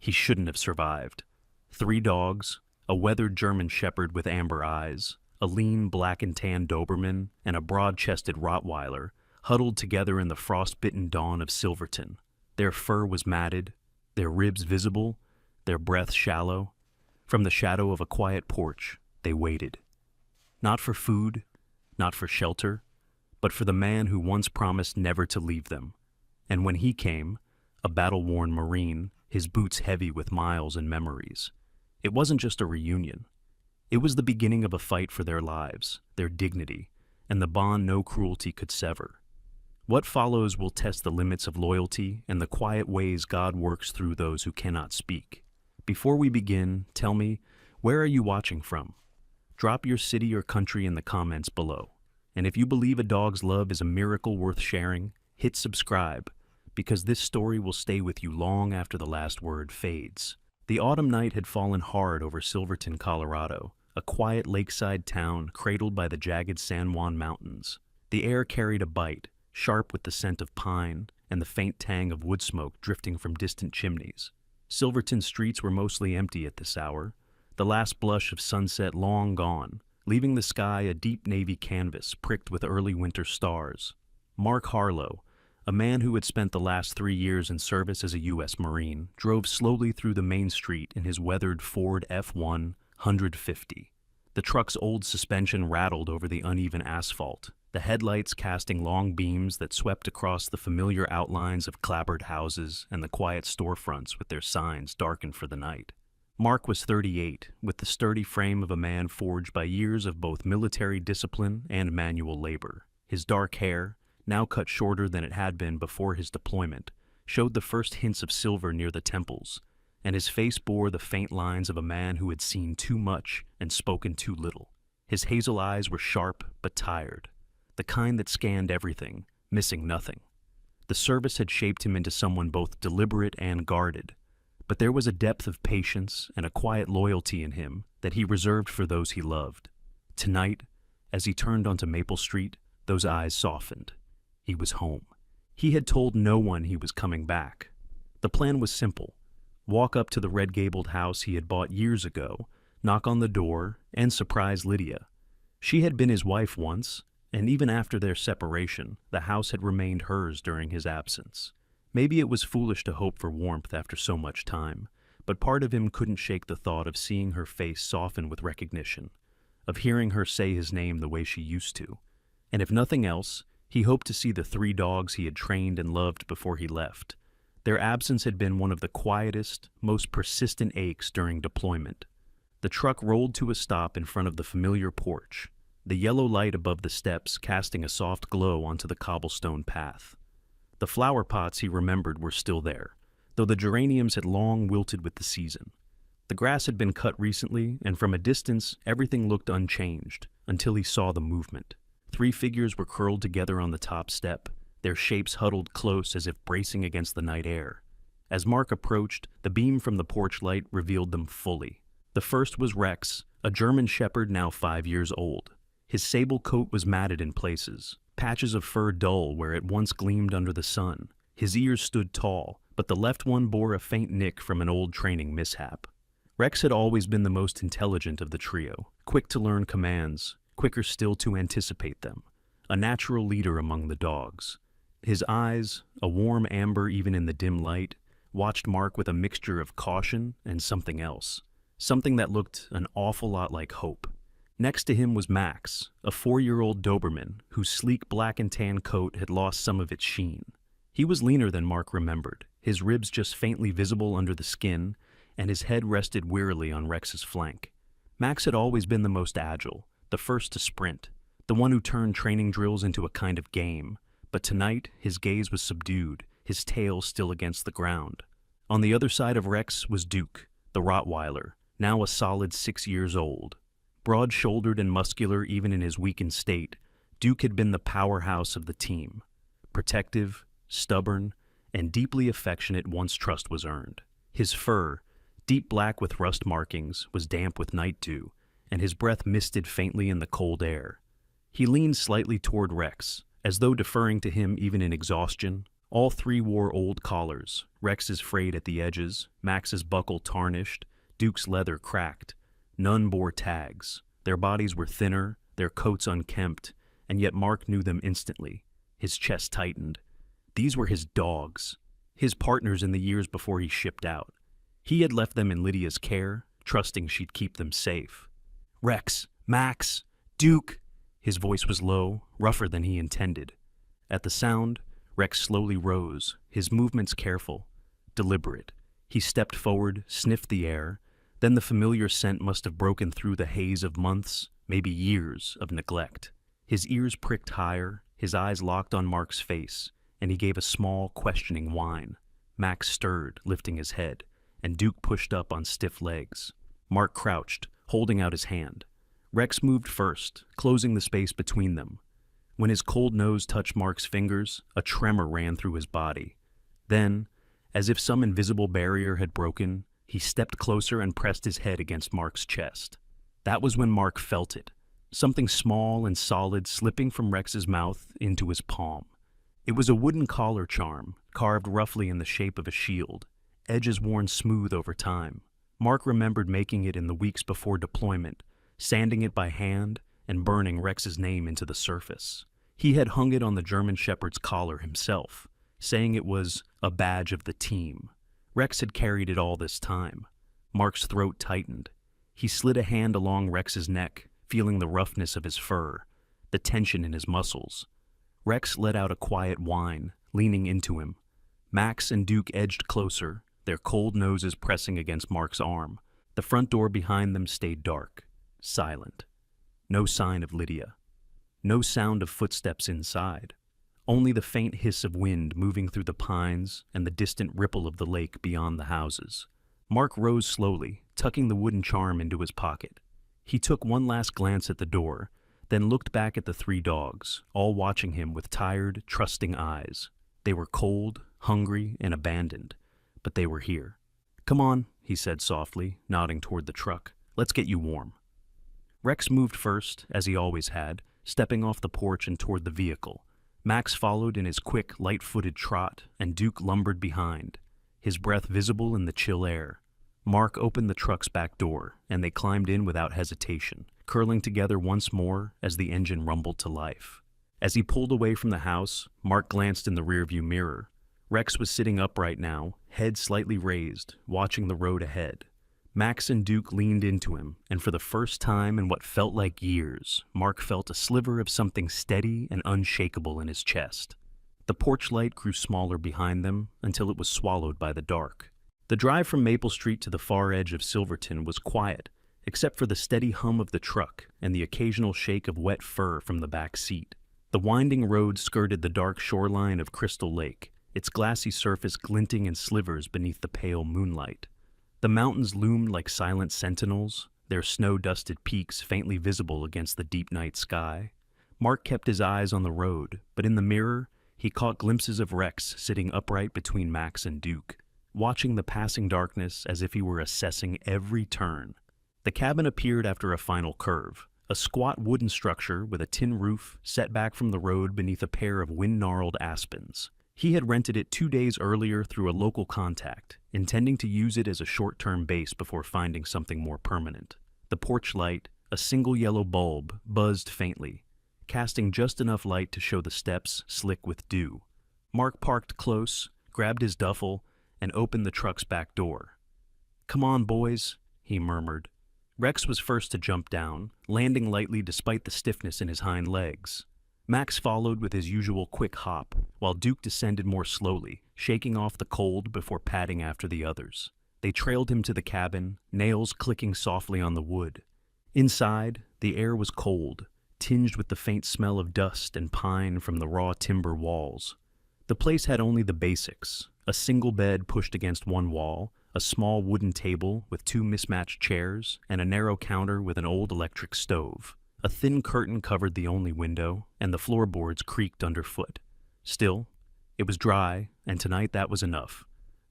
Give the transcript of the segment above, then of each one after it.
He shouldn't have survived. 3 dogs, a weathered German Shepherd with amber eyes, a lean black and tan Doberman, and a broad-chested Rottweiler, huddled together in the frost-bitten dawn of Silverton. Their fur was matted, their ribs visible, their breath shallow. From the shadow of a quiet porch, they waited. Not for food, not for shelter, but for the man who once promised never to leave them. And when he came, a battle-worn Marine, his boots heavy with miles and memories, it wasn't just a reunion. It was the beginning of a fight for their lives, their dignity, and the bond no cruelty could sever. What follows will test the limits of loyalty and the quiet ways God works through those who cannot speak. Before we begin, tell me, where are you watching from? Drop your city or country in the comments below. And if you believe a dog's love is a miracle worth sharing, hit subscribe, because this story will stay with you long after the last word fades. The autumn night had fallen hard over Silverton, Colorado, a quiet lakeside town cradled by the jagged San Juan Mountains. The air carried a bite, sharp with the scent of pine and the faint tang of wood smoke drifting from distant chimneys. Silverton streets were mostly empty at this hour, the last blush of sunset long gone, leaving the sky a deep navy canvas pricked with early winter stars. Mark Harlow, a man who had spent the last 3 years in service as a U.S. Marine, drove slowly through the main street in his weathered Ford F-150. The truck's old suspension rattled over the uneven asphalt, the headlights casting long beams that swept across the familiar outlines of clapboard houses and the quiet storefronts with their signs darkened for the night. Mark was 38, with the sturdy frame of a man forged by years of both military discipline and manual labor. His dark hair, now cut shorter than it had been before his deployment, showed the first hints of silver near the temples, and his face bore the faint lines of a man who had seen too much and spoken too little. His hazel eyes were sharp but tired, the kind that scanned everything, missing nothing. The service had shaped him into someone both deliberate and guarded, but there was a depth of patience and a quiet loyalty in him that he reserved for those he loved. Tonight, as he turned onto Maple Street, those eyes softened. He was home. He had told no one he was coming back. The plan was simple. Walk up to the red-gabled house he had bought years ago, knock on the door, and surprise Lydia. She had been his wife once, and even after their separation, the house had remained hers during his absence. Maybe it was foolish to hope for warmth after so much time, but part of him couldn't shake the thought of seeing her face soften with recognition, of hearing her say his name the way she used to. And if nothing else, he hoped to see the 3 dogs he had trained and loved before he left. Their absence had been one of the quietest, most persistent aches during deployment. The truck rolled to a stop in front of the familiar porch, the yellow light above the steps casting a soft glow onto the cobblestone path. The flower pots he remembered were still there, though the geraniums had long wilted with the season. The grass had been cut recently, and from a distance everything looked unchanged, until he saw the movement. 3 figures were curled together on the top step, their shapes huddled close as if bracing against the night air. As Mark approached, the beam from the porch light revealed them fully. The first was Rex, a German Shepherd now 5 years old. His sable coat was matted in places, patches of fur dull where it once gleamed under the sun. His ears stood tall, but the left one bore a faint nick from an old training mishap. Rex had always been the most intelligent of the trio, quick to learn commands, quicker still to anticipate them, a natural leader among the dogs. His eyes, a warm amber even in the dim light, watched Mark with a mixture of caution and something else, something that looked an awful lot like hope. Next to him was Max, a 4-year-old Doberman whose sleek black and tan coat had lost some of its sheen. He was leaner than Mark remembered, his ribs just faintly visible under the skin, and his head rested wearily on Rex's flank. Max had always been the most agile, the first to sprint, the one who turned training drills into a kind of game, but tonight his gaze was subdued, his tail still against the ground. On the other side of Rex was Duke, the Rottweiler, now a solid 6 years old. Broad-shouldered and muscular even in his weakened state, Duke had been the powerhouse of the team. Protective, stubborn, and deeply affectionate once trust was earned. His fur, deep black with rust markings, was damp with night dew, and his breath misted faintly in the cold air. He leaned slightly toward Rex, as though deferring to him even in exhaustion, All three wore old collars, Rex's frayed at the edges, Max's buckle tarnished, Duke's leather cracked. None bore tags. Their bodies were thinner, their coats unkempt, and yet Mark knew them instantly. His chest tightened. These were his dogs, his partners in the years before he shipped out. He had left them in Lydia's care, trusting she'd keep them safe. "Rex, Max, Duke!" His voice was low, rougher than he intended. At the sound, Rex slowly rose, his movements careful, deliberate. He stepped forward, sniffed the air, then the familiar scent must have broken through the haze of months, maybe years, of neglect. His ears pricked higher, his eyes locked on Mark's face, and he gave a small, questioning whine. Max stirred, lifting his head, and Duke pushed up on stiff legs. Mark crouched, holding out his hand. Rex moved first, closing the space between them. When his cold nose touched Mark's fingers, a tremor ran through his body. Then, as if some invisible barrier had broken, he stepped closer and pressed his head against Mark's chest. That was when Mark felt it, something small and solid slipping from Rex's mouth into his palm. It was a wooden collar charm, carved roughly in the shape of a shield, edges worn smooth over time. Mark remembered making it in the weeks before deployment, sanding it by hand and burning Rex's name into the surface. He had hung it on the German Shepherd's collar himself, saying it was a badge of the team. Rex had carried it all this time. Mark's throat tightened. He slid a hand along Rex's neck, feeling the roughness of his fur, the tension in his muscles. Rex let out a quiet whine, leaning into him. Max and Duke edged closer, their cold noses pressing against Mark's arm. The front door behind them stayed dark, silent. No sign of Lydia. No sound of footsteps inside. Only the faint hiss of wind moving through the pines and the distant ripple of the lake beyond the houses. Mark rose slowly, tucking the wooden charm into his pocket. He took one last glance at the door, then looked back at the three dogs, all watching him with tired, trusting eyes. They were cold, hungry, and abandoned, but they were here. "Come on," he said softly, nodding toward the truck. "Let's get you warm." Rex moved first, as he always had, stepping off the porch and toward the vehicle. Max followed in his quick, light-footed trot, and Duke lumbered behind, his breath visible in the chill air. Mark opened the truck's back door, and they climbed in without hesitation, curling together once more as the engine rumbled to life. As he pulled away from the house, Mark glanced in the rearview mirror. Rex was sitting upright now, head slightly raised, watching the road ahead. Max and Duke leaned into him, and for the first time in what felt like years, Mark felt a sliver of something steady and unshakable in his chest. The porch light grew smaller behind them until it was swallowed by the dark. The drive from Maple Street to the far edge of Silverton was quiet, except for the steady hum of the truck and the occasional shake of wet fur from the back seat. The winding road skirted the dark shoreline of Crystal Lake, its glassy surface glinting in slivers beneath the pale moonlight. The mountains loomed like silent sentinels, their snow-dusted peaks faintly visible against the deep night sky. Mark kept his eyes on the road, but in the mirror, he caught glimpses of Rex sitting upright between Max and Duke, watching the passing darkness as if he were assessing every turn. The cabin appeared after a final curve, a squat wooden structure with a tin roof set back from the road beneath a pair of wind-gnarled aspens. He had rented it 2 days earlier through a local contact, intending to use it as a short-term base before finding something more permanent. The porch light, a single yellow bulb, buzzed faintly, casting just enough light to show the steps slick with dew. Mark parked close, grabbed his duffel, and opened the truck's back door. "Come on, boys," he murmured. Rex was first to jump down, landing lightly despite the stiffness in his hind legs. Max followed with his usual quick hop, while Duke descended more slowly, shaking off the cold before padding after the others. They trailed him to the cabin, nails clicking softly on the wood. Inside, the air was cold, tinged with the faint smell of dust and pine from the raw timber walls. The place had only the basics: a single bed pushed against one wall, a small wooden table with 2 mismatched chairs, and a narrow counter with an old electric stove. A thin curtain covered the only window, and the floorboards creaked underfoot. Still, it was dry, and tonight that was enough.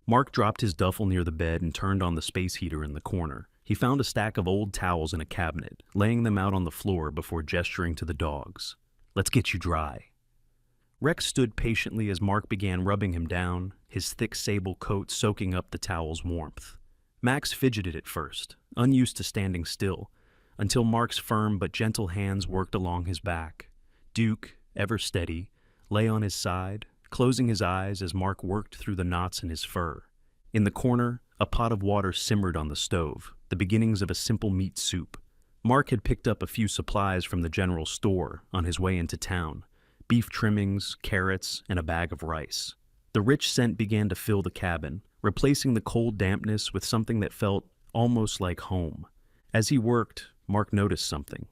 Mark dropped his duffel near the bed and turned on the space heater in the corner. He found a stack of old towels in a cabinet, laying them out on the floor before gesturing to the dogs. "Let's get you dry." Rex stood patiently as Mark began rubbing him down, his thick sable coat soaking up the towel's warmth. Max fidgeted at first, unused to standing still, until Mark's firm but gentle hands worked along his back. Duke, ever steady, lay on his side, closing his eyes as Mark worked through the knots in his fur. In the corner, a pot of water simmered on the stove, the beginnings of a simple meat soup. Mark had picked up a few supplies from the general store on his way into town: beef trimmings, carrots, and a bag of rice. The rich scent began to fill the cabin, replacing the cold dampness with something that felt almost like home. As he worked, Mark noticed something.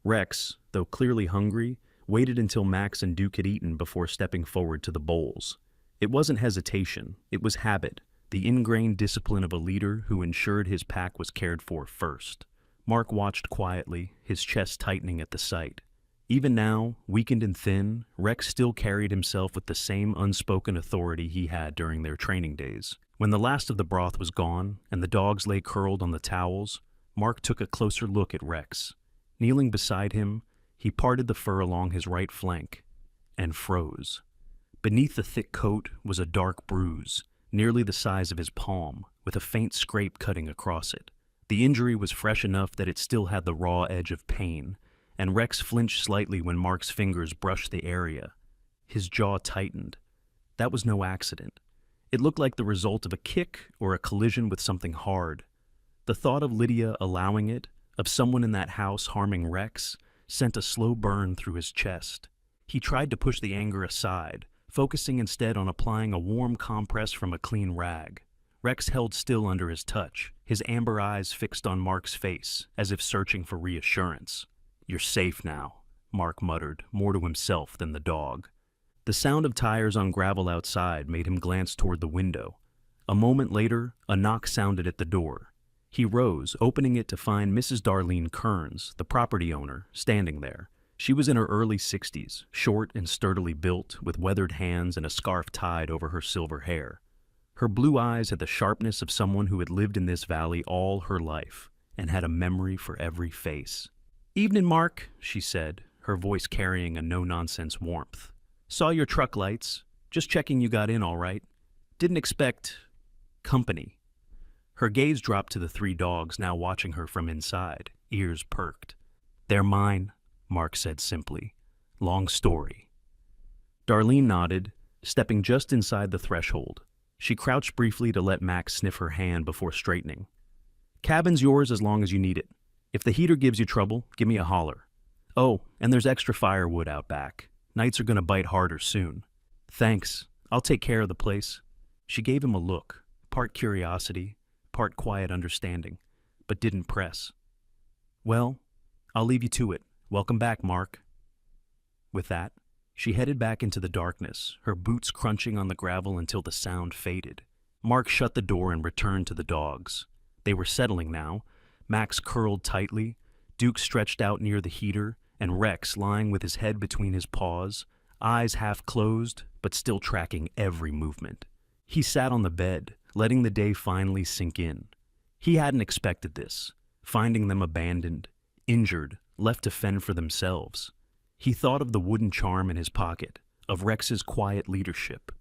Rex, though clearly hungry, waited until Max and Duke had eaten before stepping forward to the bowls. It wasn't hesitation, it was habit, the ingrained discipline of a leader who ensured his pack was cared for first. Mark watched quietly, his chest tightening at the sight. Even now, weakened and thin, Rex still carried himself with the same unspoken authority he had during their training days. When the last of the broth was gone, and the dogs lay curled on the towels, Mark took a closer look at Rex. Kneeling beside him, he parted the fur along his right flank and froze. Beneath the thick coat was a dark bruise, nearly the size of his palm, with a faint scrape cutting across it. The injury was fresh enough that it still had the raw edge of pain, and Rex flinched slightly when Mark's fingers brushed the area. His jaw tightened. That was no accident. It looked like the result of a kick or a collision with something hard. The thought of Lydia allowing it, of someone in that house harming Rex, sent a slow burn through his chest. He tried to push the anger aside, focusing instead on applying a warm compress from a clean rag. Rex held still under his touch, his amber eyes fixed on Mark's face, as if searching for reassurance. "You're safe now," Mark muttered, more to himself than the dog. The sound of tires on gravel outside made him glance toward the window. A moment later, a knock sounded at the door. He rose, opening it to find Mrs. Darlene Kearns, the property owner, standing there. She was in her early 60s, short and sturdily built, with weathered hands and a scarf tied over her silver hair. Her blue eyes had the sharpness of someone who had lived in this valley all her life and had a memory for every face. "Evening, Mark," she said, her voice carrying a no-nonsense warmth. "Saw your truck lights. Just checking you got in all right. Didn't expect company." Her gaze dropped to the three dogs now watching her from inside, ears perked. "They're mine," Mark said simply. "Long story." Darlene nodded, stepping just inside the threshold. She crouched briefly to let Max sniff her hand before straightening. "Cabin's yours as long as you need it. If the heater gives you trouble, give me a holler. Oh, and there's extra firewood out back. Nights are gonna bite harder soon." "Thanks. I'll take care of the place." She gave him a look, part curiosity, part quiet understanding, but didn't press. "Well, I'll leave you to it. Welcome back, Mark." With that, she headed back into the darkness, her boots crunching on the gravel until the sound faded. Mark shut the door and returned to the dogs. They were settling now, Max curled tightly, Duke stretched out near the heater, and Rex lying with his head between his paws, eyes half closed, but still tracking every movement. He sat on the bed, letting the day finally sink in. He hadn't expected this, finding them abandoned, injured, left to fend for themselves. He thought of the wooden charm in his pocket, of Rex's quiet leadership,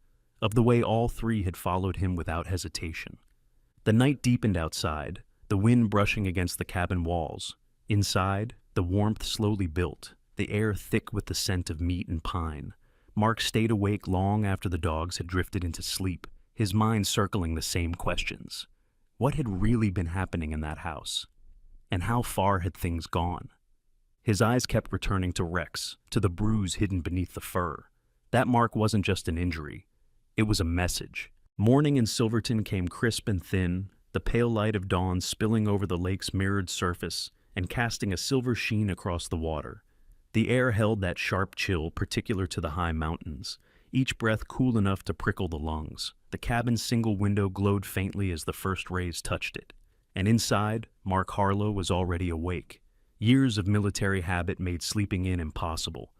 of the way all three had followed him without hesitation. The night deepened outside, the wind brushing against the cabin walls. Inside, the warmth slowly built, the air thick with the scent of meat and pine. Mark stayed awake long after the dogs had drifted into sleep, his mind circling the same questions. What had really been happening in that house? And how far had things gone? His eyes kept returning to Rex, to the bruise hidden beneath the fur. That mark wasn't just an injury. It was a message. Morning in Silverton came crisp and thin, the pale light of dawn spilling over the lake's mirrored surface and casting a silver sheen across the water. The air held that sharp chill particular to the high mountains, each breath cool enough to prickle the lungs. The cabin's single window glowed faintly as the first rays touched it. And inside, Mark Harlow was already awake. Years of military habit made sleeping in impossible.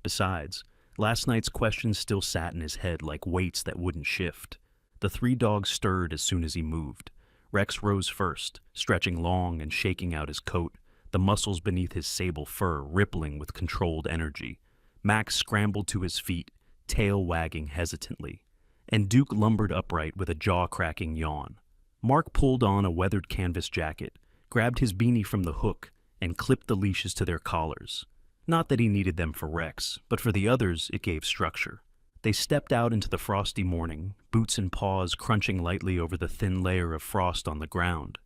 Besides, last night's questions still sat in his head like weights that wouldn't shift. The three dogs stirred as soon as he moved. Rex rose first, stretching long and shaking out his coat, the muscles beneath his sable fur rippling with controlled energy. Max scrambled to his feet, tail wagging hesitantly, and Duke lumbered upright with a jaw-cracking yawn. Mark pulled on a weathered canvas jacket, grabbed his beanie from the hook, and clipped the leashes to their collars. Not that he needed them for Rex, but for the others it gave structure. They stepped out into the frosty morning, boots and paws crunching lightly over the thin layer of frost on the ground.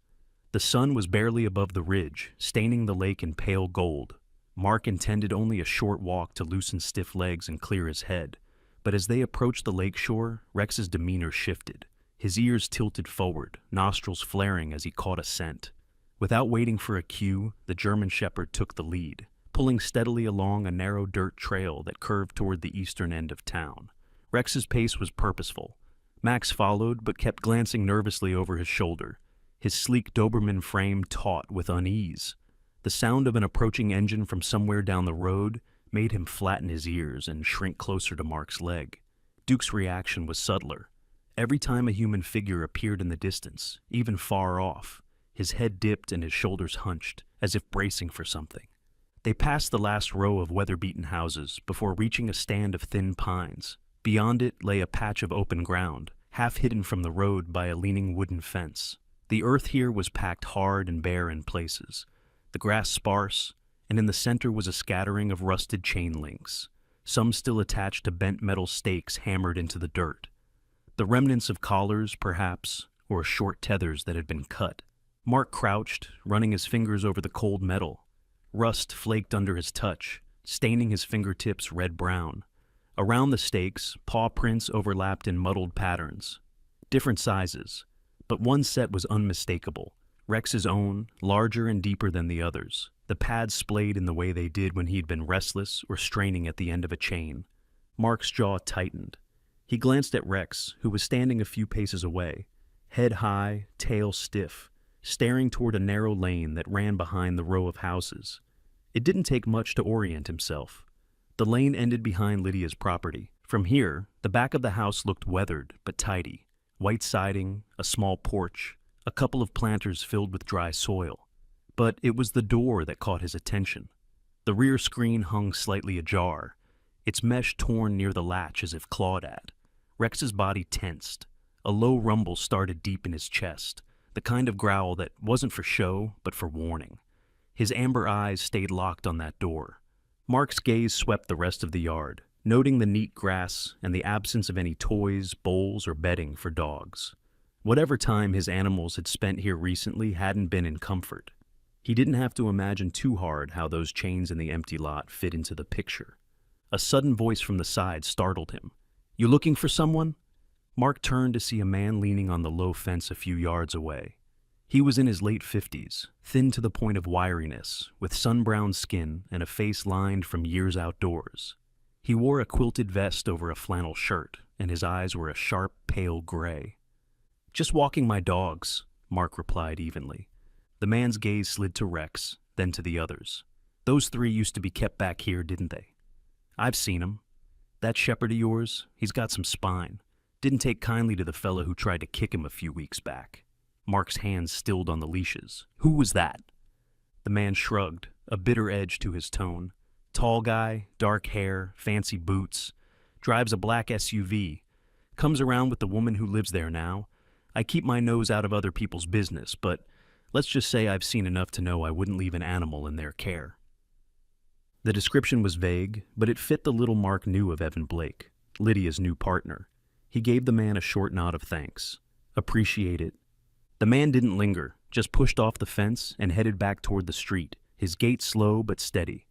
The sun was barely above the ridge, staining the lake in pale gold. Mark intended only a short walk to loosen stiff legs and clear his head, but as they approached the lake shore, Rex's demeanor shifted. His ears tilted forward, nostrils flaring as he caught a scent. Without waiting for a cue, the German Shepherd took the lead, pulling steadily along a narrow dirt trail that curved toward the eastern end of town. Rex's pace was purposeful. Max followed, but kept glancing nervously over his shoulder, his sleek Doberman frame taut with unease. The sound of an approaching engine from somewhere down the road made him flatten his ears and shrink closer to Mark's leg. Duke's reaction was subtler. Every time a human figure appeared in the distance, even far off, his head dipped and his shoulders hunched, as if bracing for something. They passed the last row of weather-beaten houses before reaching a stand of thin pines. Beyond it lay a patch of open ground, half hidden from the road by a leaning wooden fence. The earth here was packed hard and bare in places, the grass sparse, and in the center was a scattering of rusted chain links, some still attached to bent metal stakes hammered into the dirt. The remnants of collars, perhaps, or short tethers that had been cut. Mark crouched, running his fingers over the cold metal. Rust flaked under his touch, staining his fingertips red-brown. Around the stakes, paw prints overlapped in muddled patterns. Different sizes, but one set was unmistakable. Rex's own, larger and deeper than the others. The pads splayed in the way they did when he'd been restless or straining at the end of a chain. Mark's jaw tightened. He glanced at Rex, who was standing a few paces away, head high, tail stiff, staring toward a narrow lane that ran behind the row of houses. It didn't take much to orient himself. The lane ended behind Lydia's property. From here, the back of the house looked weathered but tidy. White siding, a small porch, a couple of planters filled with dry soil. But it was the door that caught his attention. The rear screen hung slightly ajar, its mesh torn near the latch as if clawed at. Rex's body tensed. A low rumble started deep in his chest, the kind of growl that wasn't for show, but for warning. His amber eyes stayed locked on that door. Mark's gaze swept the rest of the yard, noting the neat grass and the absence of any toys, bowls, or bedding for dogs. Whatever time his animals had spent here recently hadn't been in comfort. He didn't have to imagine too hard how those chains in the empty lot fit into the picture. A sudden voice from the side startled him. "You looking for someone?" Mark turned to see a man leaning on the low fence a few yards away. He was in his late 50s, thin to the point of wiriness, with sun-browned skin and a face lined from years outdoors. He wore a quilted vest over a flannel shirt, and his eyes were a sharp, pale gray. "Just walking my dogs," Mark replied evenly. The man's gaze slid to Rex, then to the others. "Those three used to be kept back here, didn't they?" "I've seen 'em. That shepherd of yours, he's got some spine. Didn't take kindly to the fella who tried to kick him a few weeks back." Mark's hands stilled on the leashes. "Who was that?" The man shrugged, a bitter edge to his tone. "Tall guy, dark hair, fancy boots. Drives a black SUV. Comes around with the woman who lives there now. I keep my nose out of other people's business, but let's just say I've seen enough to know I wouldn't leave an animal in their care." The description was vague, but it fit the little Mark knew of Evan Blake, Lydia's new partner. He gave the man a short nod of thanks. "Appreciate it." The man didn't linger, just pushed off the fence and headed back toward the street, his gait slow but steady.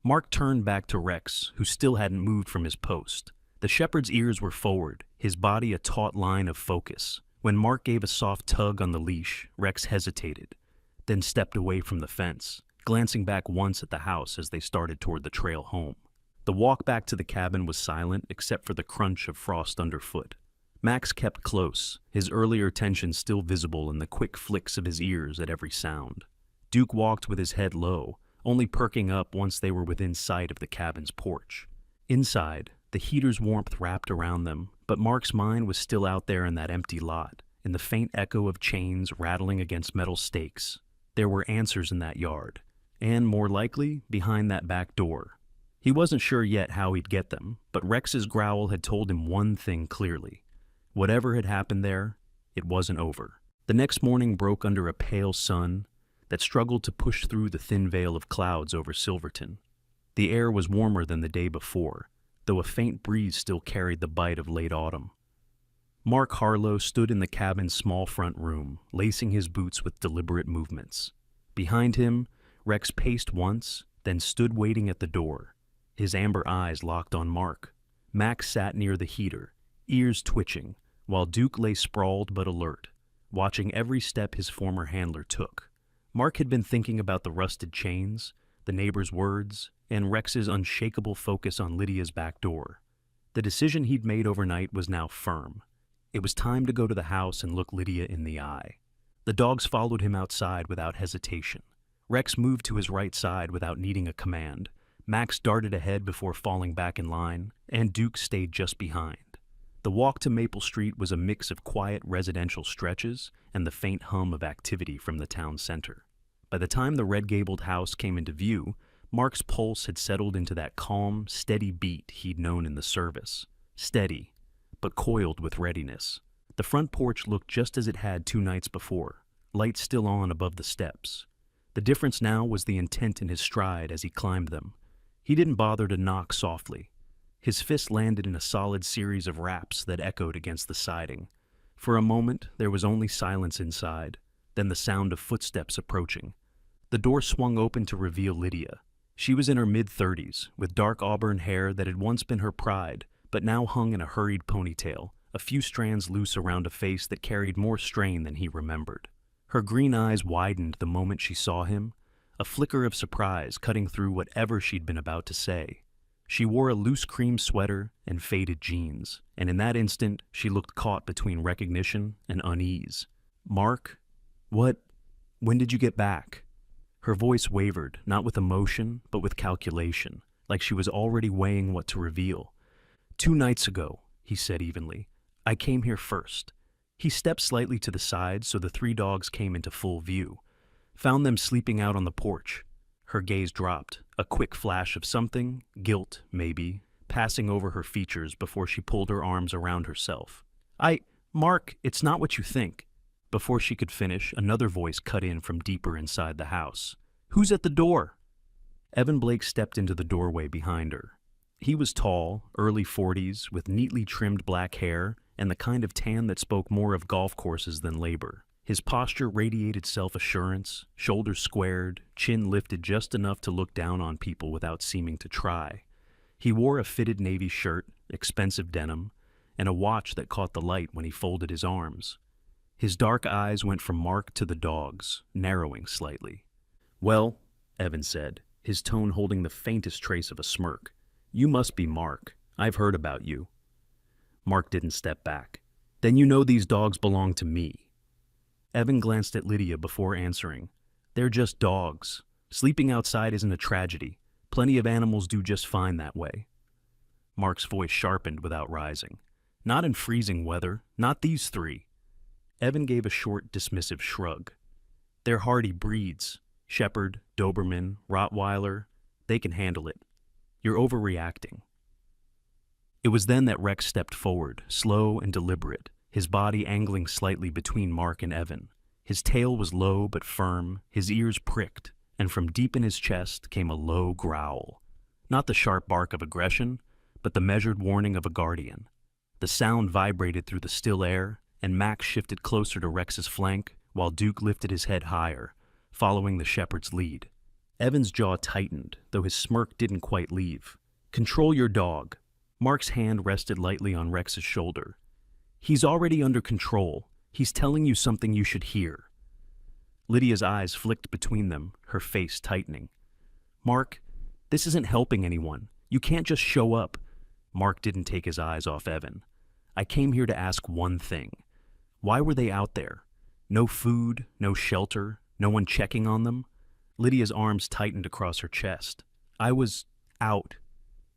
Mark turned back to Rex, who still hadn't moved from his post. The shepherd's ears were forward, his body a taut line of focus. When Mark gave a soft tug on the leash, Rex hesitated, then stepped away from the fence, glancing back once at the house as they started toward the trail home. The walk back to the cabin was silent except for the crunch of frost underfoot. Max kept close, his earlier tension still visible in the quick flicks of his ears at every sound. Duke walked with his head low, only perking up once they were within sight of the cabin's porch. Inside, the heater's warmth wrapped around them, but Mark's mind was still out there in that empty lot, in the faint echo of chains rattling against metal stakes. There were answers in that yard, and, more likely, behind that back door. He wasn't sure yet how he'd get them, but Rex's growl had told him one thing clearly. Whatever had happened there, it wasn't over. The next morning broke under a pale sun that struggled to push through the thin veil of clouds over Silverton. The air was warmer than the day before, though a faint breeze still carried the bite of late autumn. Mark Harlow stood in the cabin's small front room, lacing his boots with deliberate movements. Behind him, Rex paced once, then stood waiting at the door, his amber eyes locked on Mark. Max sat near the heater, ears twitching, while Duke lay sprawled but alert, watching every step his former handler took. Mark had been thinking about the rusted chains, the neighbor's words, and Rex's unshakable focus on Lydia's back door. The decision he'd made overnight was now firm. It was time to go to the house and look Lydia in the eye. The dogs followed him outside without hesitation. Rex moved to his right side without needing a command. Max darted ahead before falling back in line, and Duke stayed just behind. The walk to Maple Street was a mix of quiet residential stretches and the faint hum of activity from the town center. By the time the red-gabled house came into view, Mark's pulse had settled into that calm, steady beat he'd known in the service. Steady, but coiled with readiness. The front porch looked just as it had 2 nights before, lights still on above the steps. The difference now was the intent in his stride as he climbed them. He didn't bother to knock softly. His fist landed in a solid series of raps that echoed against the siding. For a moment, there was only silence inside, then the sound of footsteps approaching. The door swung open to reveal Lydia. She was in her mid-30s, with dark auburn hair that had once been her pride, but now hung in a hurried ponytail, a few strands loose around a face that carried more strain than he remembered. Her green eyes widened the moment she saw him, a flicker of surprise cutting through whatever she'd been about to say. She wore a loose cream sweater and faded jeans, and in that instant she looked caught between recognition and unease. "Mark? When did you get back?" Her voice wavered, not with emotion, but with calculation, like she was already weighing what to reveal. 2 nights ago, he said evenly. I came here first. He stepped slightly to the side so the 3 dogs came into full view. Found them sleeping out on the porch. Her gaze dropped, a quick flash of something, guilt, maybe, passing over her features before she pulled her arms around herself. Mark, it's not what you think." Before she could finish, another voice cut in from deeper inside the house. "Who's at the door?" Evan Blake stepped into the doorway behind her. He was tall, early 40s, with neatly trimmed black hair and the kind of tan that spoke more of golf courses than labor. His posture radiated self-assurance, shoulders squared, chin lifted just enough to look down on people without seeming to try. He wore a fitted navy shirt, expensive denim, and a watch that caught the light when he folded his arms. His dark eyes went from Mark to the dogs, narrowing slightly. "Well," Evan said, his tone holding the faintest trace of a smirk, "you must be Mark. I've heard about you." Mark didn't step back. "Then you know these dogs belong to me." Evan glanced at Lydia before answering. "They're just dogs. Sleeping outside isn't a tragedy. Plenty of animals do just fine that way." Mark's voice sharpened without rising. "Not in freezing weather. Not these 3. Evan gave a short, dismissive shrug. "They're hardy breeds. Shepherd, Doberman, Rottweiler. They can handle it. You're overreacting." It was then that Rex stepped forward, slow and deliberate, his body angling slightly between Mark and Evan. His tail was low but firm, his ears pricked, and from deep in his chest came a low growl. Not the sharp bark of aggression, but the measured warning of a guardian. The sound vibrated through the still air, and Max shifted closer to Rex's flank, while Duke lifted his head higher, following the shepherd's lead. Evan's jaw tightened, though his smirk didn't quite leave. "Control your dog." Mark's hand rested lightly on Rex's shoulder. "He's already under control. He's telling you something you should hear." Lydia's eyes flicked between them, her face tightening. "Mark, this isn't helping anyone. You can't just show up." Mark didn't take his eyes off Evan. "I came here to ask one thing. Why were they out there? No food, no shelter, no one checking on them?" Lydia's arms tightened across her chest. "I was out.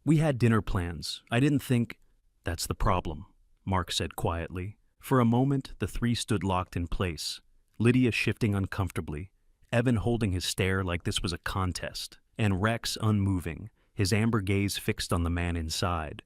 We had dinner plans. I didn't think—" "That's the problem," Mark said quietly. For a moment, the 3 stood locked in place, Lydia shifting uncomfortably, Evan holding his stare like this was a contest, and Rex unmoving, his amber gaze fixed on the man inside.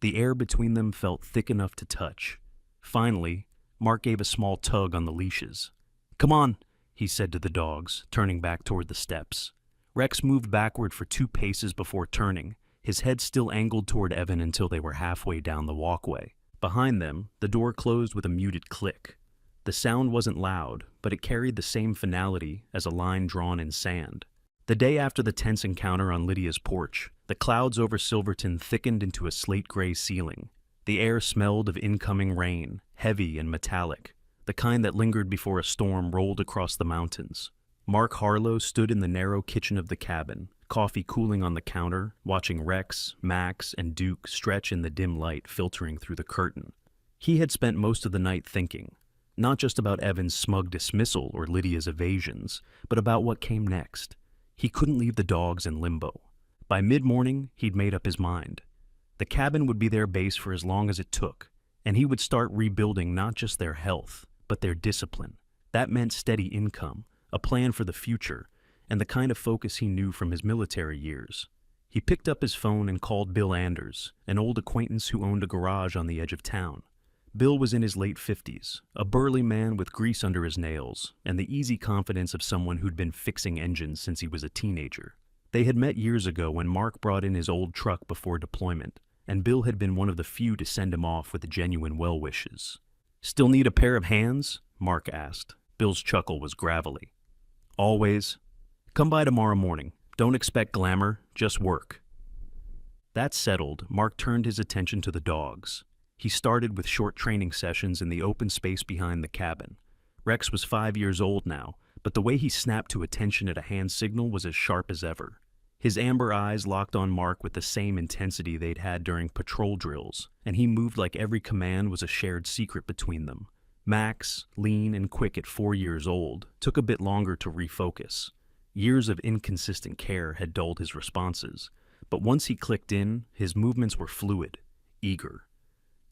The air between them felt thick enough to touch. Finally, Mark gave a small tug on the leashes. "Come on," he said to the dogs, turning back toward the steps. Rex moved backward for 2 paces before turning, his head still angled toward Evan until they were halfway down the walkway. Behind them, the door closed with a muted click. The sound wasn't loud, but it carried the same finality as a line drawn in sand. The day after the tense encounter on Lydia's porch, the clouds over Silverton thickened into a slate-gray ceiling. The air smelled of incoming rain, heavy and metallic, the kind that lingered before a storm rolled across the mountains. Mark Harlow stood in the narrow kitchen of the cabin, coffee cooling on the counter, watching Rex, Max, and Duke stretch in the dim light filtering through the curtain. He had spent most of the night thinking, not just about Evan's smug dismissal or Lydia's evasions, but about what came next. He couldn't leave the dogs in limbo. By mid-morning, he'd made up his mind. The cabin would be their base for as long as it took, and he would start rebuilding not just their health, but their discipline. That meant steady income, a plan for the future, and the kind of focus he knew from his military years. He picked up his phone and called Bill Anders, an old acquaintance who owned a garage on the edge of town. Bill was in his late 50s, a burly man with grease under his nails, and the easy confidence of someone who'd been fixing engines since he was a teenager. They had met years ago when Mark brought in his old truck before deployment, and Bill had been one of the few to send him off with genuine well wishes. "Still need a pair of hands?" Mark asked. Bill's chuckle was gravelly. "Always. Come by tomorrow morning. Don't expect glamour, just work." That settled, Mark turned his attention to the dogs. He started with short training sessions in the open space behind the cabin. Rex was 5 years old now, but the way he snapped to attention at a hand signal was as sharp as ever. His amber eyes locked on Mark with the same intensity they'd had during patrol drills, and he moved like every command was a shared secret between them. Max, lean and quick at 4 years old, took a bit longer to refocus. Years of inconsistent care had dulled his responses, but once he clicked in, his movements were fluid, eager.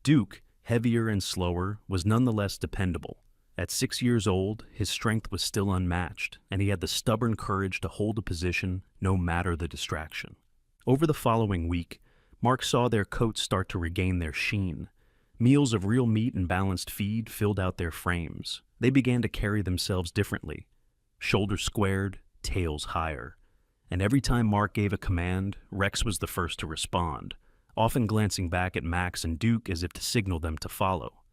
Duke, heavier and slower, was nonetheless dependable. At 6 years old, his strength was still unmatched, and he had the stubborn courage to hold a position no matter the distraction. Over the following week, Mark saw their coats start to regain their sheen. Meals of real meat and balanced feed filled out their frames. They began to carry themselves differently. Shoulders squared, tails higher. And every time Mark gave a command, Rex was the first to respond, often glancing back at Max and Duke as if to signal them to follow.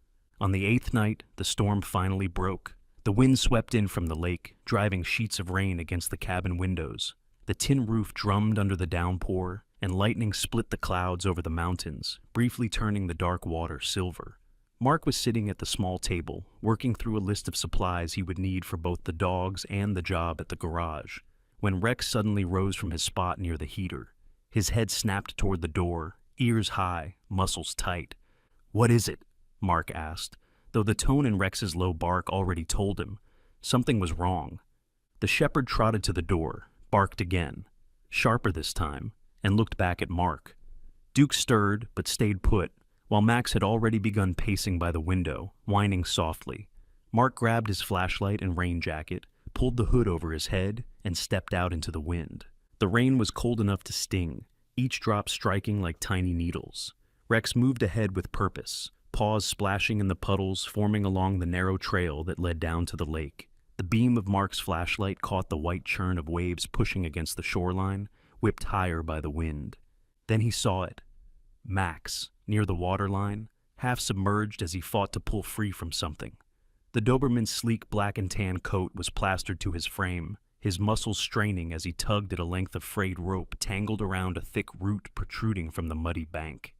On the 8th night, the storm finally broke. The wind swept in from the lake, driving sheets of rain against the cabin windows. The tin roof drummed under the downpour, and lightning split the clouds over the mountains, briefly turning the dark water silver. Mark was sitting at the small table, working through a list of supplies he would need for both the dogs and the job at the garage, when Rex suddenly rose from his spot near the heater. His head snapped toward the door, ears high, muscles tight. "What is it?" Mark asked, though the tone in Rex's low bark already told him something was wrong. The shepherd trotted to the door, barked again, sharper this time, and looked back at Mark. Duke stirred, but stayed put, while Max had already begun pacing by the window, whining softly. Mark grabbed his flashlight and rain jacket, pulled the hood over his head, and stepped out into the wind. The rain was cold enough to sting, each drop striking like tiny needles. Rex moved ahead with purpose, paws splashing in the puddles forming along the narrow trail that led down to the lake. The beam of Mark's flashlight caught the white churn of waves pushing against the shoreline, whipped higher by the wind. Then he saw it. Max, near the waterline, half submerged as he fought to pull free from something. The Doberman's sleek black and tan coat was plastered to his frame, his muscles straining as he tugged at a length of frayed rope tangled around a thick root protruding from the muddy bank.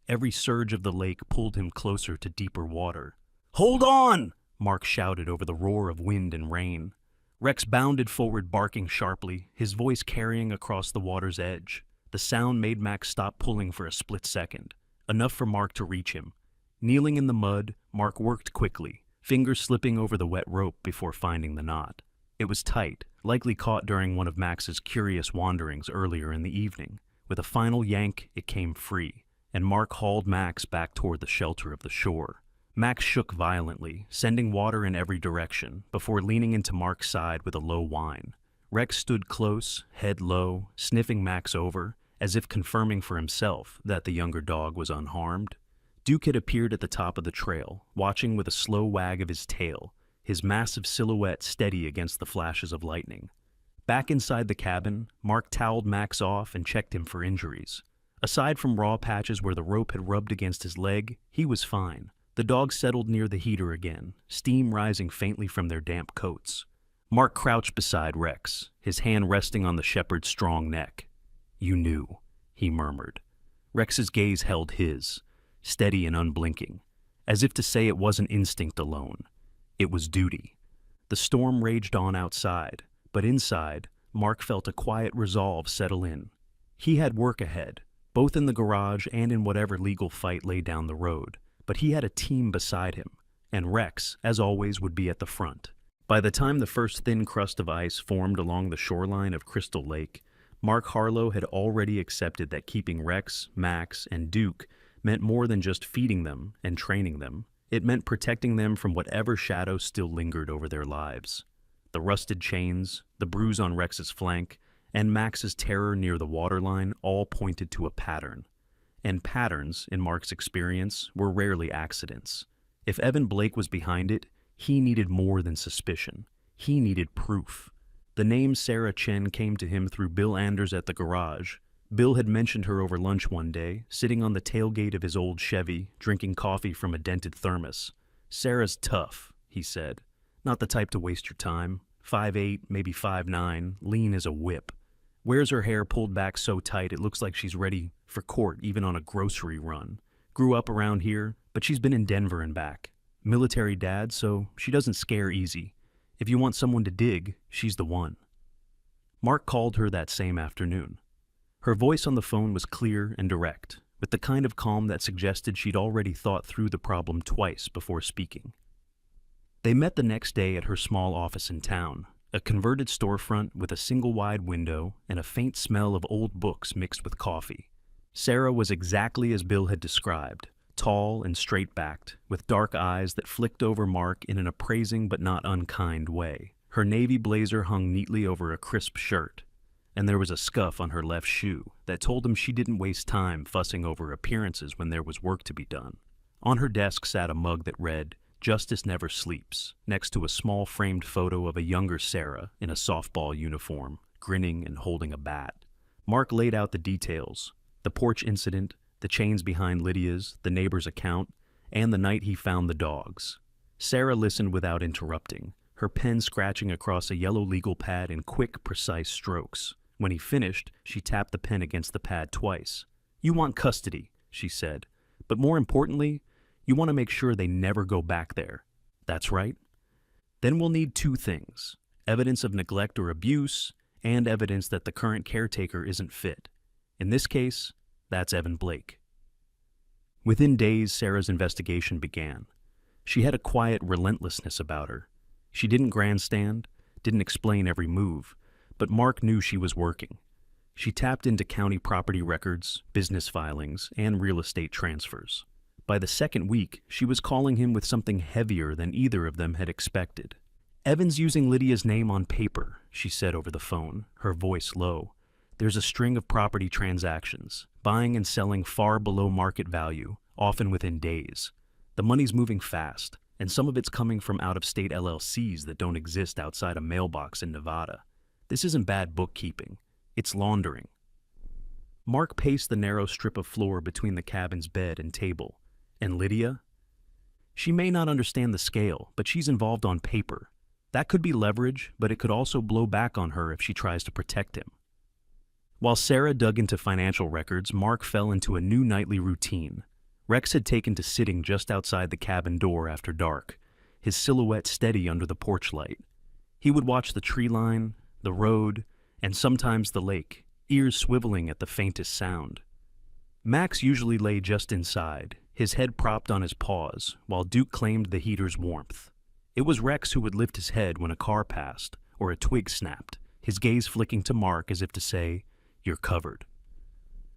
Every surge of the lake pulled him closer to deeper water. "Hold on!" Mark shouted over the roar of wind and rain. Rex bounded forward, barking sharply, his voice carrying across the water's edge. The sound made Max stop pulling for a split second, enough for Mark to reach him. Kneeling in the mud, Mark worked quickly, fingers slipping over the wet rope before finding the knot. It was tight, likely caught during one of Max's curious wanderings earlier in the evening. With a final yank, it came free, and Mark hauled Max back toward the shelter of the shore. Max shook violently, sending water in every direction, before leaning into Mark's side with a low whine. Rex stood close, head low, sniffing Max over, as if confirming for himself that the younger dog was unharmed. Duke had appeared at the top of the trail, watching with a slow wag of his tail, his massive silhouette steady against the flashes of lightning. Back inside the cabin, Mark toweled Max off and checked him for injuries. Aside from raw patches where the rope had rubbed against his leg, he was fine. The dogs settled near the heater again, steam rising faintly from their damp coats. Mark crouched beside Rex, his hand resting on the shepherd's strong neck. "You knew," he murmured. Rex's gaze held his, steady and unblinking, as if to say it wasn't instinct alone. It was duty. The storm raged on outside, but inside, Mark felt a quiet resolve settle in. He had work ahead, both in the garage and in whatever legal fight lay down the road, but he had a team beside him, and Rex, as always, would be at the front. By the time the first thin crust of ice formed along the shoreline of Crystal Lake, Mark Harlow had already accepted that keeping Rex, Max, and Duke meant more than just feeding them and training them. It meant protecting them from whatever shadow still lingered over their lives. The rusted chains, the bruise on Rex's flank, and Max's terror near the waterline all pointed to a pattern. And patterns, in Mark's experience, were rarely accidents. If Evan Blake was behind it, he needed more than suspicion. He needed proof. The name Sarah Chen came to him through Bill Anders at the garage. Bill had mentioned her over lunch one day, sitting on the tailgate of his old Chevy, drinking coffee from a dented thermos. "Sarah's tough," he said. "Not the type to waste your time. 5'8", maybe 5'9", lean as a whip. Wears her hair pulled back so tight it looks like she's ready for court even on a grocery run. Grew up around here, but she's been in Denver and back. Military dad, so she doesn't scare easy. If you want someone to dig, she's the one." Mark called her that same afternoon. Her voice on the phone was clear and direct, with the kind of calm that suggested she'd already thought through the problem twice before speaking. They met the next day at her small office in town, a converted storefront with a single wide window and a faint smell of old books mixed with coffee. Sarah was exactly as Bill had described, tall and straight-backed, with dark eyes that flicked over Mark in an appraising but not unkind way. Her navy blazer hung neatly over a crisp shirt, and there was a scuff on her left shoe that told him she didn't waste time fussing over appearances when there was work to be done. On her desk sat a mug that read, "Justice Never Sleeps," next to a small framed photo of a younger Sarah in a softball uniform, grinning and holding a bat. Mark laid out the details: the Porch incident, the chains behind Lydia's, the neighbor's account, and the night he found the dogs. Sarah listened without interrupting, her pen scratching across a yellow legal pad in quick, precise strokes. When he finished, she tapped the pen against the pad twice. "You want custody," she said, "but more importantly, you want to make sure they never go back there. That's right. Then we'll need two things: evidence of neglect or abuse, and evidence that the current caretaker isn't fit. In this case, that's Evan Blake." Within days, Sarah's investigation began. She had a quiet relentlessness about her. She didn't grandstand, didn't explain every move, but Mark knew she was working. She tapped into county property records, business filings, and real estate transfers. By the second week, she was calling him with something heavier than either of them had expected. "Evan's using Lydia's name on paper," she said over the phone, her voice low. "There's a string of property transactions, buying and selling far below market value, often within days. The money's moving fast, and some of it's coming from out-of-state LLCs that don't exist outside a mailbox in Nevada. This isn't bad bookkeeping. It's laundering." Mark paced the narrow strip of floor between the cabin's bed and table. "And Lydia? She may not understand the scale, but she's involved on paper. That could be leverage, but it could also blow back on her if she tries to protect him." While Sarah dug into financial records, Mark fell into a new nightly routine. Rex had taken to sitting just outside the cabin door after dark, his silhouette steady under the porch light. He would watch the tree line, the road, and sometimes the lake, ears swiveling at the faintest sound. Max usually lay just inside, his head propped on his paws, while Duke claimed the heater's warmth. It was Rex who would lift his head when a car passed, or a twig snapped, his gaze flicking to Mark as if to say, "You're covered."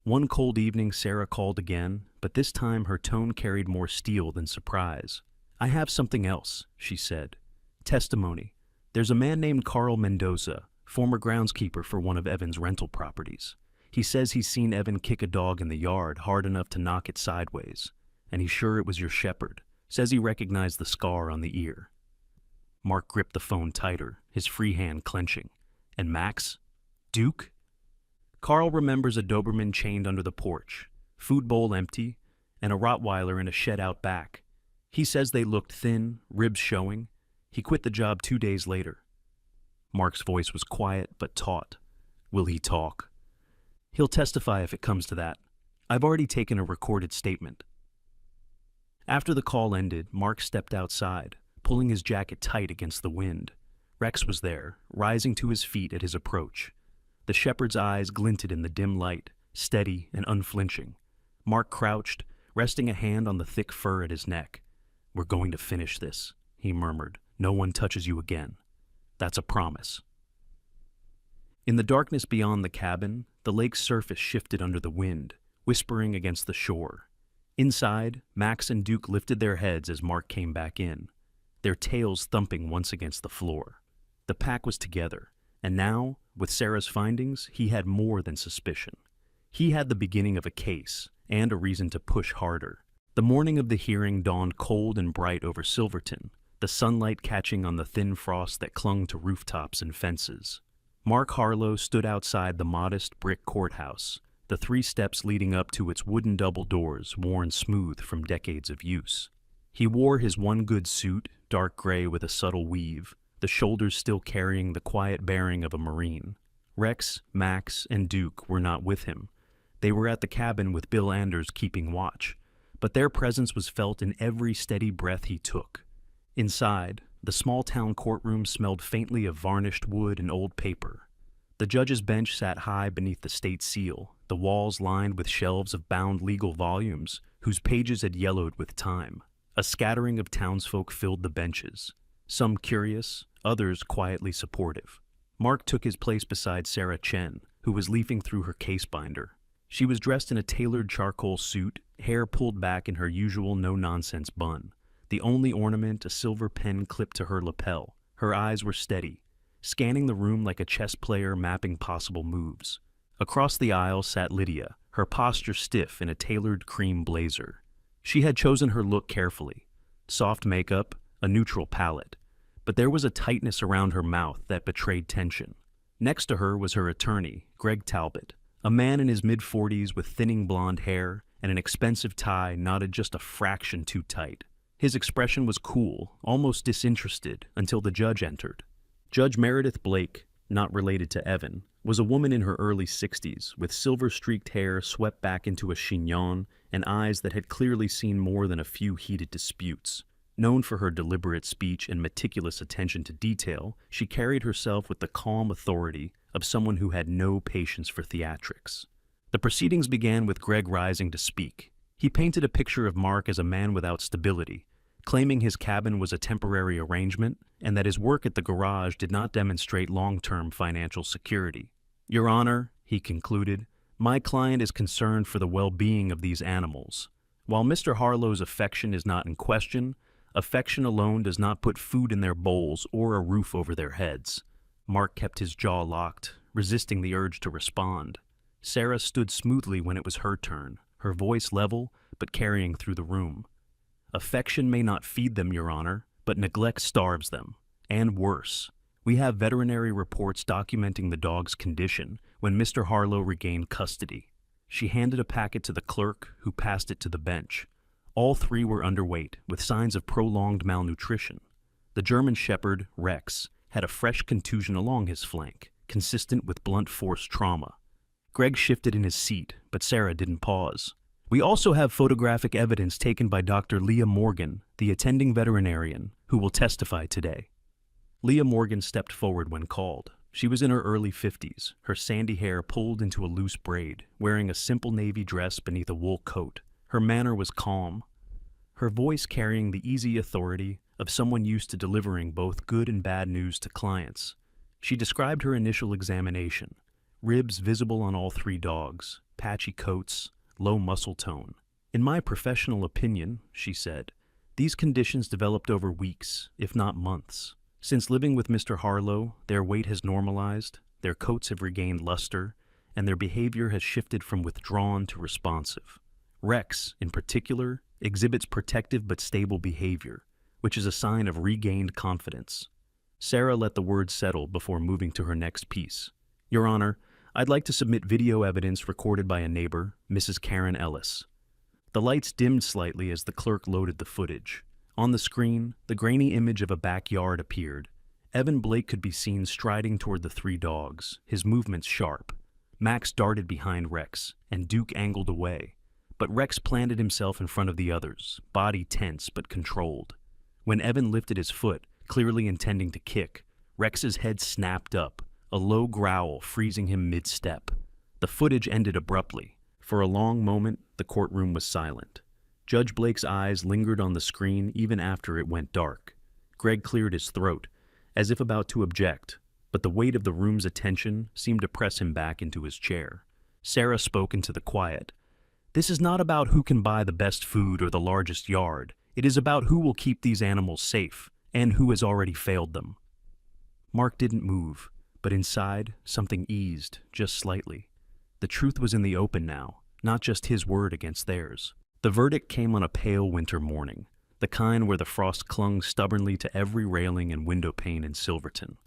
One cold evening, Sarah called again, but this time her tone carried more steel than surprise. "I have something else," she said. "Testimony. There's a man named Carl Mendoza, former groundskeeper for one of Evan's rental properties. He says he's seen Evan kick a dog in the yard hard enough to knock it sideways, and he's sure it was your shepherd. Says he recognized the scar on the ear. Mark gripped the phone tighter, his free hand clenching. And Max? Duke? Carl remembers a Doberman chained under the porch, food bowl empty, and a Rottweiler in a shed out back. He says they looked thin, ribs showing. He quit the job 2 days later. Mark's voice was quiet but taut. Will he talk? He'll testify if it comes to that. I've already taken a recorded statement. After the call ended, Mark stepped outside, pulling his jacket tight against the wind. Rex was there, rising to his feet at his approach. The shepherd's eyes glinted in the dim light, steady and unflinching. Mark crouched, resting a hand on the thick fur at his neck. We're going to finish this, he murmured. No one touches you again. That's a promise. In the darkness beyond the cabin, the lake's surface shifted under the wind, whispering against the shore. Inside, Max and Duke lifted their heads as Mark came back in, their tails thumping once against the floor. The pack was together, and now, with Sarah's findings, he had more than suspicion. He had the beginning of a case, and a reason to push harder. The morning of the hearing dawned cold and bright over Silverton, the sunlight catching on the thin frost that clung to rooftops and fences. Mark Harlow stood outside the modest brick courthouse, the 3 steps leading up to its wooden double doors worn smooth from decades of use. He wore his one good suit, dark gray with a subtle weave, the shoulders still carrying the quiet bearing of a Marine. Rex, Max, and Duke were not with him. They were at the cabin with Bill Anders keeping watch, but their presence was felt in every steady breath he took. Inside, the small-town courtroom smelled faintly of varnished wood and old paper. The judge's bench sat high beneath the state seal, the walls lined with shelves of bound legal volumes whose pages had yellowed with time. A scattering of townsfolk filled the benches, some curious, others quietly supportive. Mark took his place beside Sarah Chen, who was leafing through her case binder. She was dressed in a tailored charcoal suit, hair pulled back in her usual no-nonsense bun. The only ornament a silver pen clipped to her lapel. Her eyes were steady, scanning the room like a chess player mapping possible moves. Across the aisle sat Lydia, her posture stiff in a tailored cream blazer. She had chosen her look carefully. Soft makeup, a neutral palette. But there was a tightness around her mouth that betrayed tension. Next to her was her attorney, Greg Talbot, a man in his mid-40s with thinning blonde hair and an expensive tie knotted just a fraction too tight. His expression was cool, almost disinterested, until the judge entered. Judge Meredith Blake, not related to Evan, was a woman in her early 60s, with silver-streaked hair swept back into a chignon and eyes that had clearly seen more than a few heated disputes. Known for her deliberate speech and meticulous attention to detail, she carried herself with the calm authority of someone who had no patience for theatrics. The proceedings began with Greg rising to speak. He painted a picture of Mark as a man without stability, claiming his cabin was a temporary arrangement and that his work at the garage did not demonstrate long-term financial security. Your Honor, he concluded, my client is concerned for the well-being of these animals. While Mr. Harlow's affection is not in question, affection alone does not put food in their bowls or a roof over their heads. Mark kept his jaw locked, resisting the urge to respond. Sarah stood smoothly when it was her turn, her voice level but carrying through the room. Affection may not feed them, Your Honor, but neglect starves them. And worse. We have veterinary reports documenting the dog's condition when Mr. Harlow regained custody. She handed a packet to the clerk, who passed it to the bench. All 3 were underweight, with signs of prolonged malnutrition. The German shepherd, Rex, had a fresh contusion along his flank, consistent with blunt force trauma. Greg shifted in his seat, but Sarah didn't pause. We also have photographic evidence taken by Dr. Leah Morgan, the attending veterinarian, who will testify today. Leah Morgan stepped forward when called. She was in her early 50s, her sandy hair pulled into a loose braid, wearing a simple navy dress beneath a wool coat. Her manner was calm, her voice carrying the easy authority of someone used to delivering both good and bad news to clients. She described her initial examination: ribs visible on all 3 dogs, patchy coats, low muscle tone. In my professional opinion, she said, these conditions developed over weeks, if not months. Since living with Mr. Harlow, their weight has normalized, their coats have regained luster, and their behavior has shifted from withdrawn to responsive. Rex, in particular, exhibits protective but stable behavior, which is a sign of regained confidence. Sarah let the words settle before moving to her next piece. Your Honor, I'd like to submit video evidence recorded by a neighbor, Mrs. Karen Ellis. The lights dimmed slightly as the clerk loaded the footage. On the screen, the grainy image of a backyard appeared. Evan Blake could be seen striding toward the three dogs, his movements sharp. Max darted behind Rex, and Duke angled away. But Rex planted himself in front of the others, body tense but controlled. When Evan lifted his foot, clearly intending to kick, Rex's head snapped up, a low growl freezing him mid-step. The footage ended abruptly. For a long moment, the courtroom was silent. Judge Blake's eyes lingered on the screen even after it went dark. Greg cleared his throat, as if about to object, but the weight of the room's attention seemed to press him back into his chair. Sarah spoke into the quiet. This is not about who can buy the best food or the largest yard. It is about who will keep these animals safe, and who has already failed them. Mark didn't move, but inside, something eased, just slightly. The truth was in the open now, not just his word against theirs. The verdict came on a pale winter morning, the kind where the frost clung stubbornly to every railing and window pane in Silverton.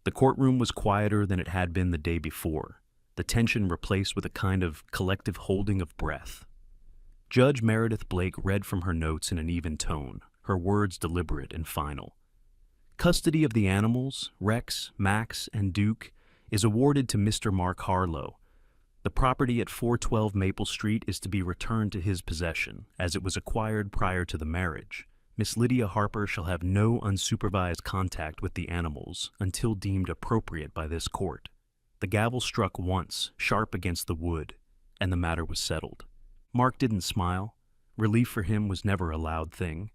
The courtroom was quieter than it had been the day before, the tension replaced with a kind of collective holding of breath. Judge Meredith Blake read from her notes in an even tone, her words deliberate and final. Custody of the animals, Rex, Max, and Duke, is awarded to Mr. Mark Harlow. The property at 412 Maple Street is to be returned to his possession, as it was acquired prior to the marriage. Miss Lydia Harper shall have no unsupervised contact with the animals until deemed appropriate by this court. The gavel struck once, sharp against the wood, and the matter was settled. Mark didn't smile. Relief for him was never a loud thing.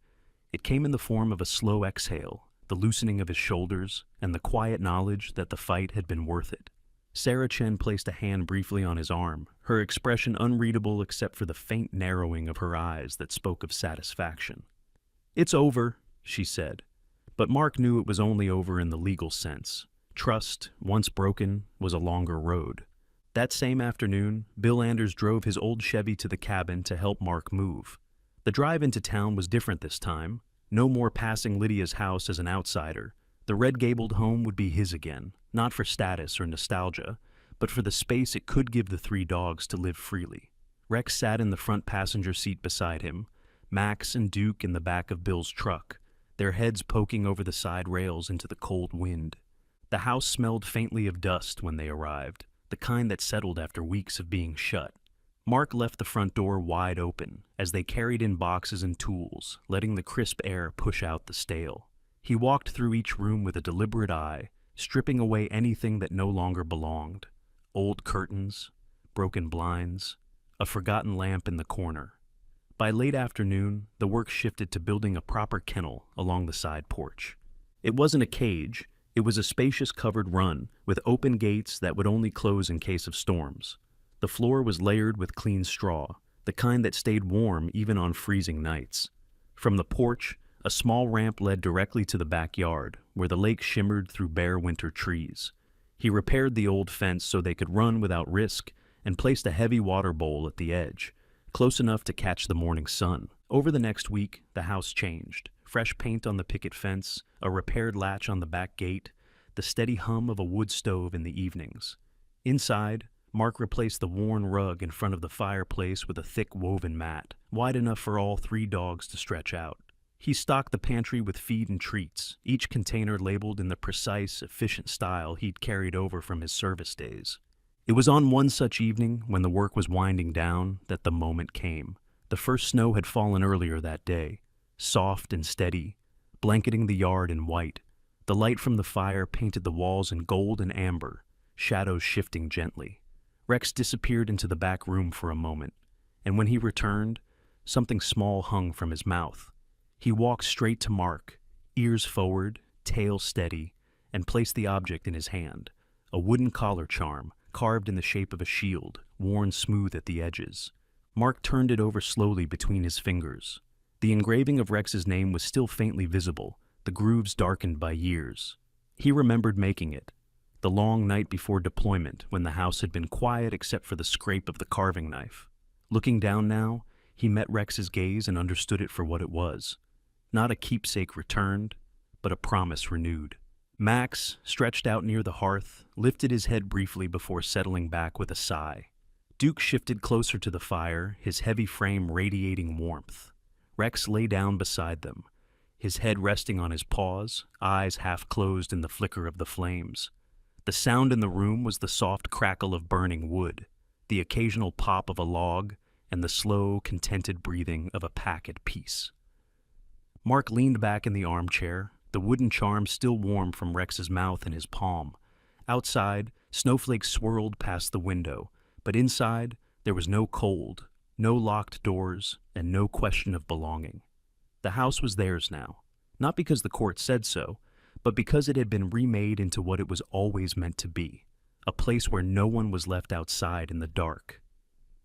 It came in the form of a slow exhale, the loosening of his shoulders, and the quiet knowledge that the fight had been worth it. Sarah Chen placed a hand briefly on his arm, her expression unreadable except for the faint narrowing of her eyes that spoke of satisfaction. It's over, she said. But Mark knew it was only over in the legal sense. Trust, once broken, was a longer road. That same afternoon, Bill Anders drove his old Chevy to the cabin to help Mark move. The drive into town was different this time. No more passing Lydia's house as an outsider. The red-gabled home would be his again, not for status or nostalgia, but for the space it could give the three dogs to live freely. Rex sat in the front passenger seat beside him, Max and Duke in the back of Bill's truck, their heads poking over the side rails into the cold wind. The house smelled faintly of dust when they arrived, the kind that settled after weeks of being shut. Mark left the front door wide open as they carried in boxes and tools, letting the crisp air push out the stale. He walked through each room with a deliberate eye, stripping away anything that no longer belonged. Old curtains, broken blinds, a forgotten lamp in the corner. By late afternoon, the work shifted to building a proper kennel along the side porch. It wasn't a cage, it was a spacious covered run with open gates that would only close in case of storms. The floor was layered with clean straw, the kind that stayed warm even on freezing nights. From the porch, a small ramp led directly to the backyard, where the lake shimmered through bare winter trees. He repaired the old fence so they could run without risk and placed a heavy water bowl at the edge, close enough to catch the morning sun. Over the next week, the house changed. Fresh paint on the picket fence, a repaired latch on the back gate, the steady hum of a wood stove in the evenings. Inside, Mark replaced the worn rug in front of the fireplace with a thick woven mat, wide enough for all three dogs to stretch out. He stocked the pantry with feed and treats, each container labeled in the precise, efficient style he'd carried over from his service days. It was on one such evening, when the work was winding down, that the moment came. The first snow had fallen earlier that day, soft and steady, blanketing the yard in white. The light from the fire painted the walls in gold and amber, shadows shifting gently. Rex disappeared into the back room for a moment, and when he returned, something small hung from his mouth. He walked straight to Mark, ears forward, tail steady, and placed the object in his hand, a wooden collar charm carved in the shape of a shield, worn smooth at the edges. Mark turned it over slowly between his fingers. The engraving of Rex's name was still faintly visible, the grooves darkened by years. He remembered making it. the long night before deployment when the house had been quiet except for the scrape of the carving knife. Looking down now, he met Rex's gaze and understood it for what it was. Not a keepsake returned, but a promise renewed. Max, stretched out near the hearth, lifted his head briefly before settling back with a sigh. Duke shifted closer to the fire, his heavy frame radiating warmth. Rex lay down beside them, his head resting on his paws, eyes half closed in the flicker of the flames. The sound in the room was the soft crackle of burning wood, the occasional pop of a log, and the slow, contented breathing of a pack at peace. Mark leaned back in the armchair, the wooden charm still warm from Rex's mouth in his palm. Outside, snowflakes swirled past the window, but inside, there was no cold, no locked doors, and no question of belonging. The house was theirs now, not because the court said so, but because it had been remade into what it was always meant to be, a place where no one was left outside in the dark.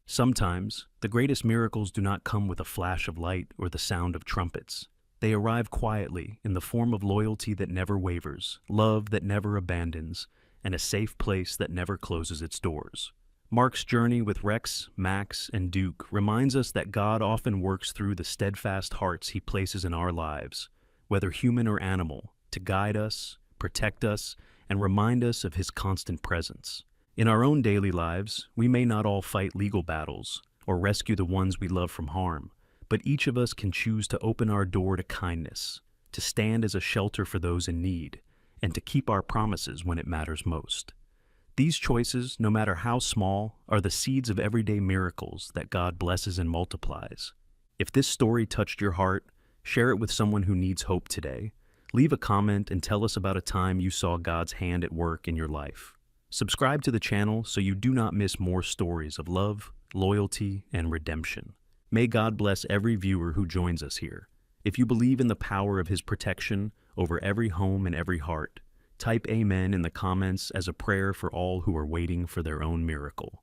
Sometimes, the greatest miracles do not come with a flash of light or the sound of trumpets. They arrive quietly in the form of loyalty that never wavers, love that never abandons, and a safe place that never closes its doors. Mark's journey with Rex, Max, and Duke reminds us that God often works through the steadfast hearts he places in our lives, whether human or animal, to guide us, protect us, and remind us of his constant presence. In our own daily lives, we may not all fight legal battles or rescue the ones we love from harm, but each of us can choose to open our door to kindness, to stand as a shelter for those in need, and to keep our promises when it matters most. These choices, no matter how small, are the seeds of everyday miracles that God blesses and multiplies. If this story touched your heart, share it with someone who needs hope today. Leave a comment and tell us about a time you saw God's hand at work in your life. Subscribe to the channel so you do not miss more stories of love, loyalty, and redemption. May God bless every viewer who joins us here. If you believe in the power of his protection over every home and every heart, type Amen in the comments as a prayer for all who are waiting for their own miracle.